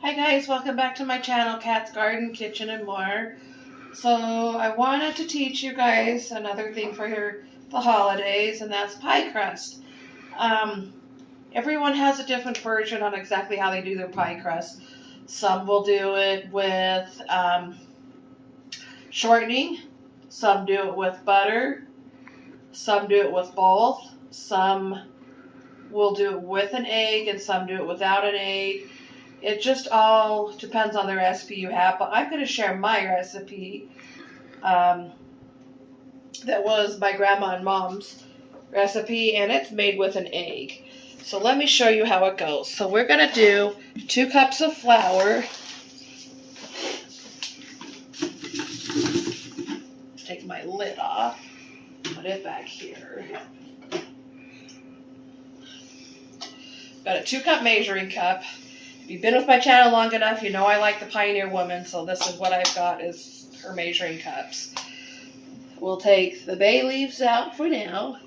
Hi guys, welcome back to my channel, Cat's Garden, Kitchen, and more. So I wanted to teach you guys another thing for the holidays, and that's pie crust. Everyone has a different version on exactly how they do their pie crust. Some will do it with shortening, some do it with butter, some do it with both, some will do it with an egg, and some do it without an egg. It just all depends on the recipe you have, but I'm going to share my recipe that was my grandma and mom's recipe, and it's made with an egg. So let me show you how it goes. So we're going to do 2 cups of flour. Take my lid off, put it back here. Got a 2-cup measuring cup. If you've been with my channel long enough, you know I like the Pioneer Woman, so this is what I've got is her measuring cups. We'll take the bay leaves out for now.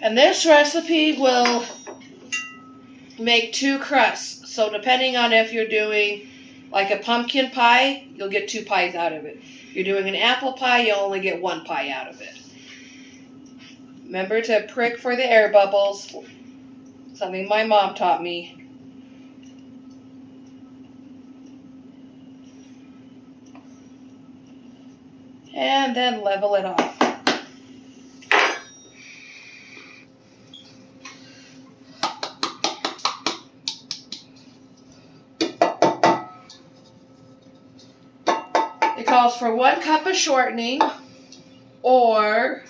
And this recipe will make 2 crusts. So depending on if you're doing like a pumpkin pie, you'll get 2 pies out of it. If you're doing an apple pie, you'll only get 1 pie out of it. Remember to prick for the air bubbles, something my mom taught me. And then level it off. It calls for 1 cup of shortening, or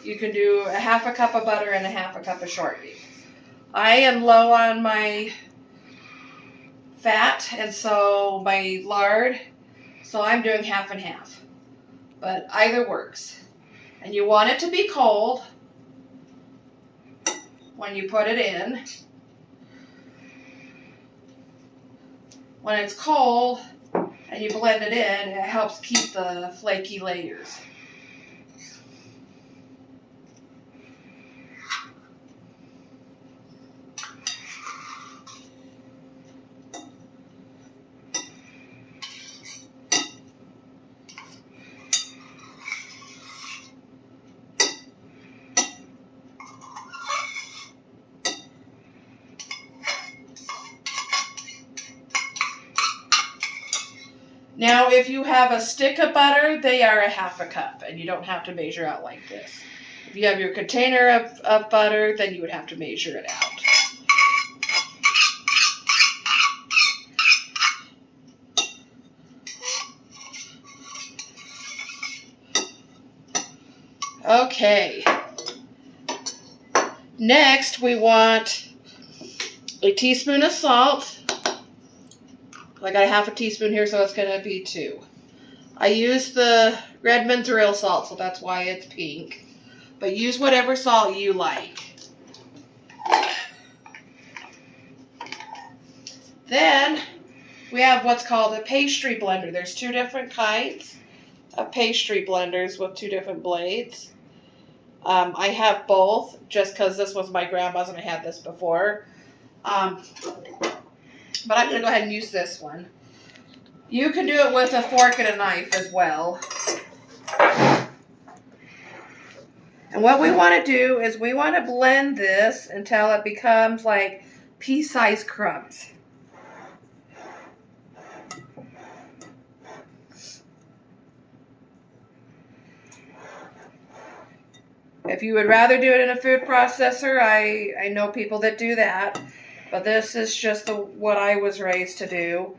you can do a 1/2 cup of butter and a 1/2 cup of shortening. I am low on my fat and so my lard, so I'm doing 1/2 and 1/2. But either works. And you want it to be cold when you put it in. When it's cold and you blend it in, it helps keep the flaky layers. Now, if you have a stick of butter, they are a 1/2 cup, and you don't have to measure out like this. If you have your container of butter, then you would have to measure it out. Okay. Next, we want a teaspoon of salt. I got a 1/2 teaspoon here, so it's going to be 2. I use the Redmond's real salt, so that's why it's pink. But use whatever salt you like. Then we have what's called a pastry blender. There's 2 different kinds of pastry blenders with 2 different blades. I have both just because this was my grandma's and I had this before. But I'm going to go ahead and use this one. You can do it with a fork and a knife as well. And what we want to do is we want to blend this until it becomes like pea-sized crumbs. If you would rather do it in a food processor, I know people that do that. But this is just what I was raised to do,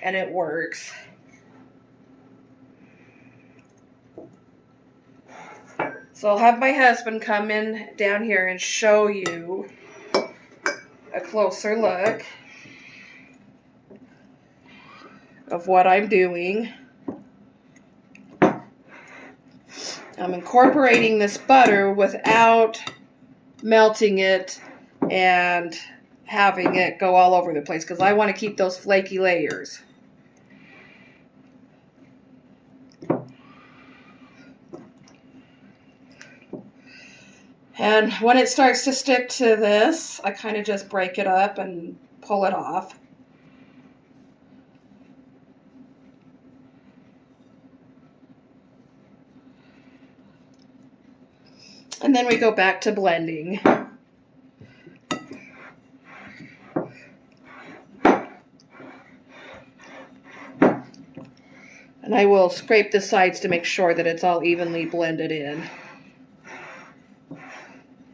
and it works. So I'll have my husband come in down here and show you a closer look of what I'm doing. I'm incorporating this butter without melting it and having it go all over the place because I want to keep those flaky layers. And when it starts to stick to this, I kind of just break it up and pull it off. And then we go back to blending. And I will scrape the sides to make sure that it's all evenly blended in.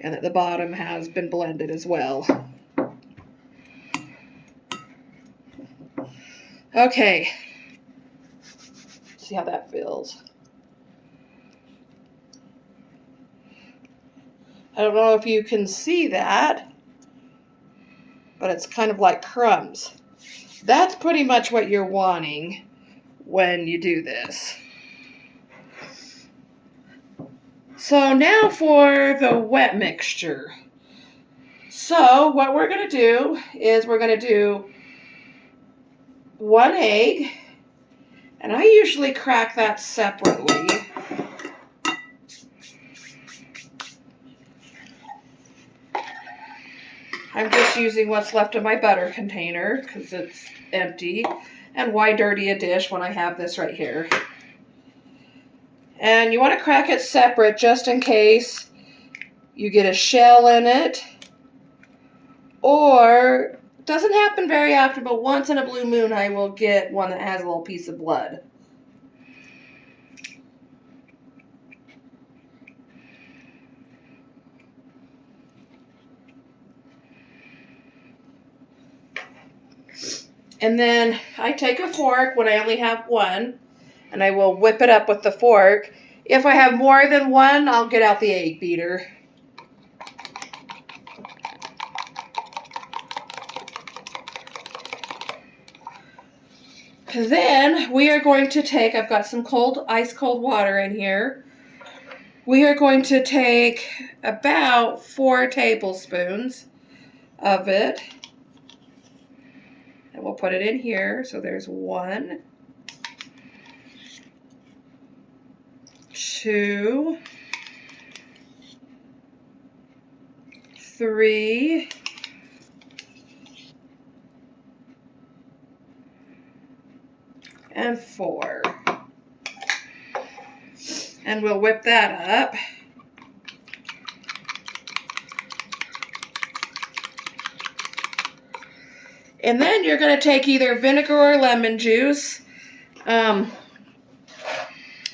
And that the bottom has been blended as well. Okay. See how that feels. I don't know if you can see that, but it's kind of like crumbs. That's pretty much what you're wanting when you do this. So now for the wet mixture. So what we're going to do is we're going to do 1 egg, and I usually crack that separately. I'm just using what's left of my butter container because it's empty. And why dirty a dish when I have this right here? And you want to crack it separate just in case you get a shell in it. Or, it doesn't happen very often, but once in a blue moon I will get one that has a little piece of blood. And then I take a fork when I only have one, and I will whip it up with the fork. If I have more than one, I'll get out the egg beater. Then we are going to take, I've got some ice cold water in here. We are going to take about 4 tablespoons of it. And we'll put it in here. So there's 1, 2, 3, and 4. And we'll whip that up. And then you're going to take either vinegar or lemon juice. And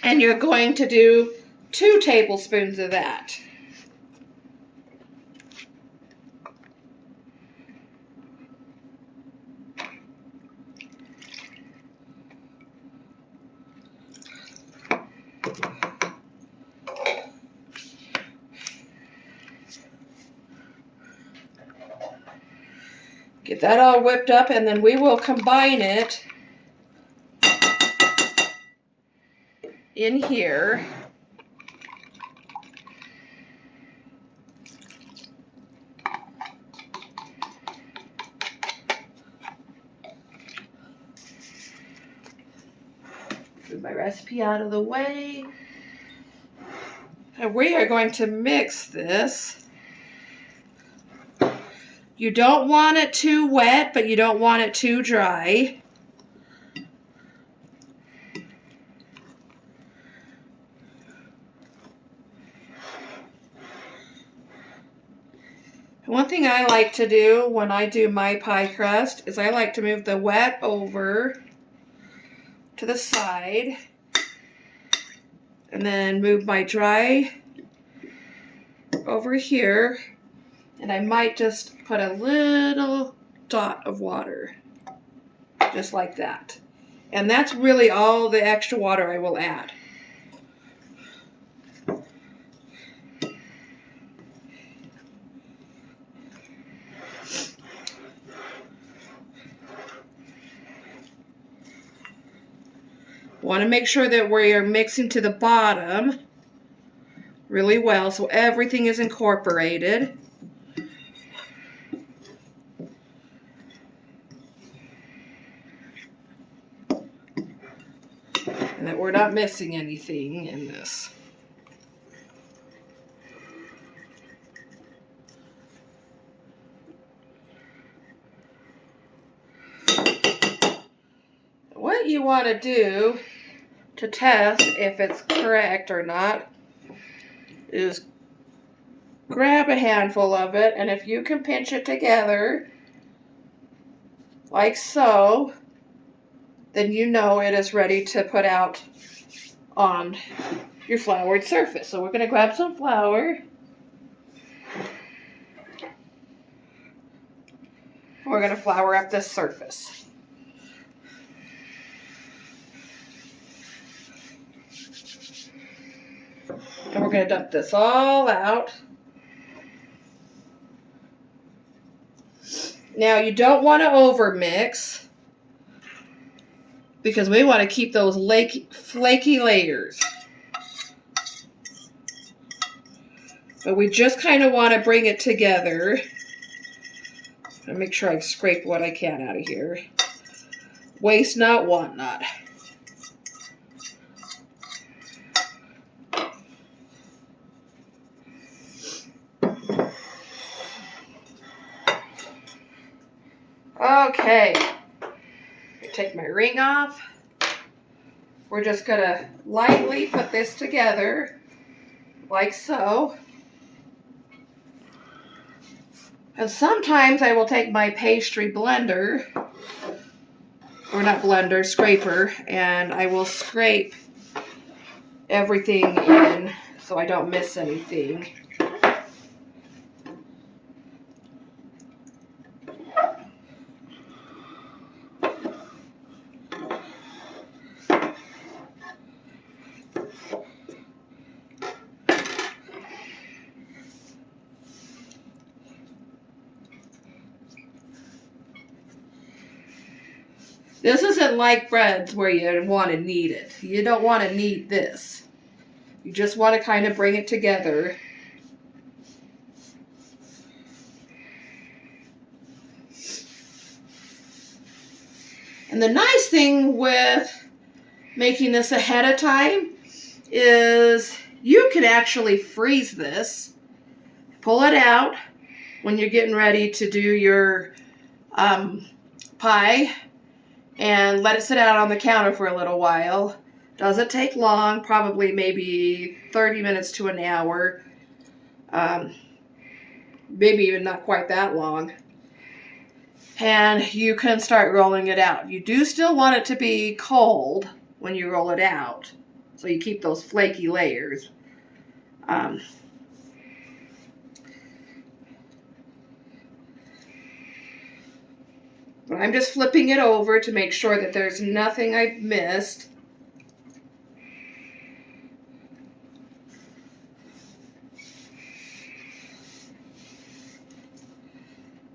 you're going to do 2 tablespoons of that. Get that all whipped up, and then we will combine it in here. Move my recipe out of the way. And we are going to mix this. You don't want it too wet, but you don't want it too dry. One thing I like to do when I do my pie crust is I like to move the wet over to the side and then move my dry over here. And I might just put a little dot of water, just like that. And that's really all the extra water I will add. Want to make sure that we are mixing to the bottom really well so everything is incorporated. that we're not missing anything in this. What you want to do to test if it's correct or not is grab a handful of it, and if you can pinch it together like so, then you know it is ready to put out on your floured surface. So we're going to grab some flour. We're going to flour up this surface. And we're going to dump this all out. Now you don't want to over mix because we want to keep those flaky layers. But we just kind of want to bring it together. And make sure I scrape what I can out of here. Waste not, want not. Okay, take my ring off. We're just going to lightly put this together, like so. And sometimes I will take my pastry blender, or not blender, scraper, and I will scrape everything in so I don't miss anything. This isn't like breads where you want to knead it. You don't want to knead this. You just want to kind of bring it together. And the nice thing with making this ahead of time is you can actually freeze this. Pull it out when you're getting ready to do your pie. And let it sit out on the counter for a little while. Doesn't take long, probably maybe 30 minutes to an hour. Maybe even not quite that long. And you can start rolling it out. You do still want it to be cold when you roll it out, so you keep those flaky layers. But I'm just flipping it over to make sure that there's nothing I've missed.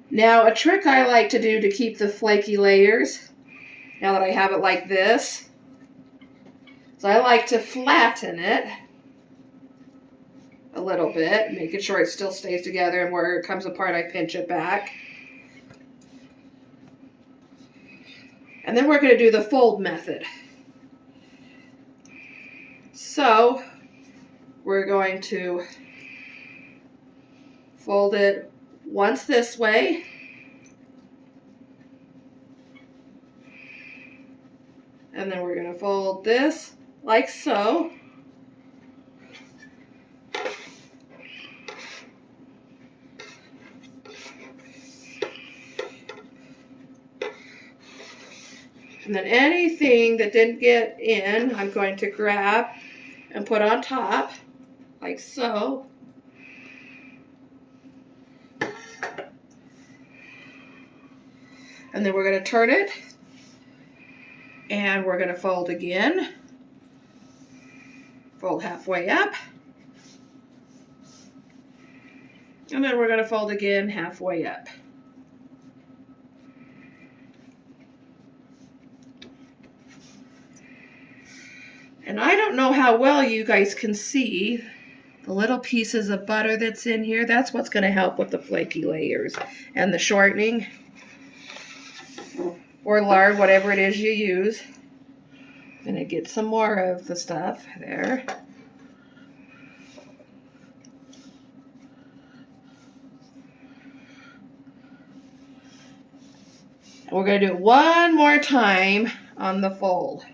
Now, a trick I like to do to keep the flaky layers, now that I have it like this, is I like to flatten it a little bit, making sure it still stays together, and where it comes apart, I pinch it back. And then we're going to do the fold method. So we're going to fold it once this way. And then we're going to fold this like so. And then anything that didn't get in, I'm going to grab and put on top, like so. And then we're going to turn it, and we're going to fold again. Fold halfway up. And then we're going to fold again halfway up. And I don't know how well you guys can see the little pieces of butter that's in here. That's what's going to help with the flaky layers and the shortening, or lard, whatever it is you use. I'm going to get some more of the stuff there. And we're going to do it one more time on the fold.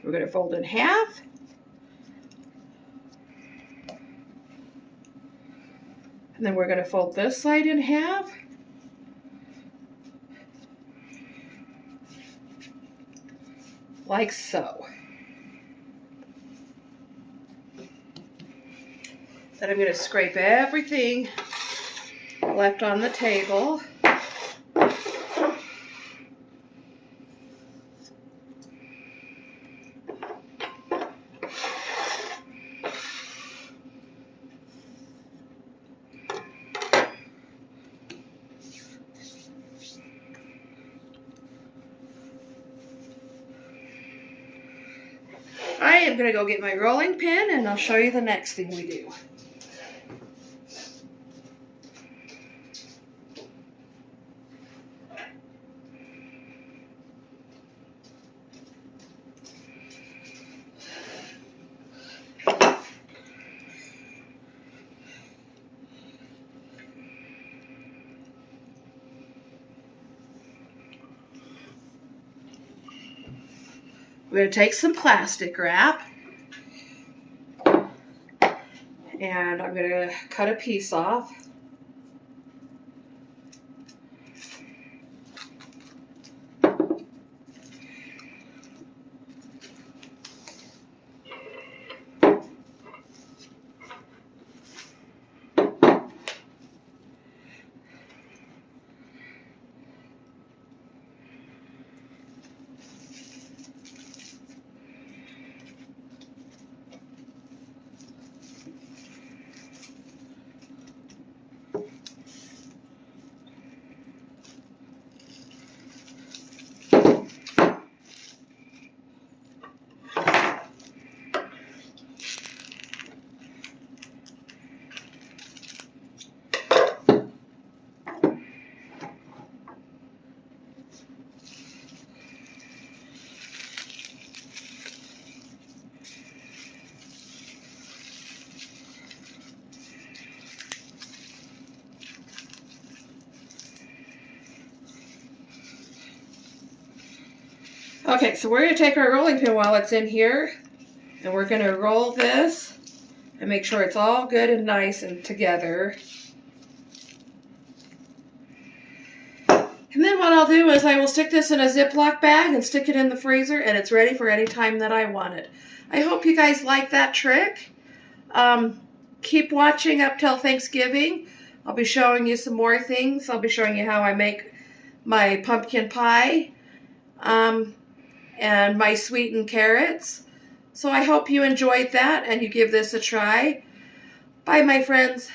We're going to fold in half. And then we're going to fold this side in half. Like so. Then I'm going to scrape everything left on the table. I am going to go get my rolling pin and I'll show you the next thing we do. We're going to take some plastic wrap and I'm going to cut a piece off. Okay, so we're going to take our rolling pin while it's in here, and we're going to roll this and make sure it's all good and nice and together. And then what I'll do is I will stick this in a Ziploc bag and stick it in the freezer, and it's ready for any time that I want it. I hope you guys like that trick. Keep watching up till Thanksgiving. I'll be showing you some more things. I'll be showing you how I make my pumpkin pie. And my sweetened carrots. So I hope you enjoyed that and you give this a try. Bye, my friends.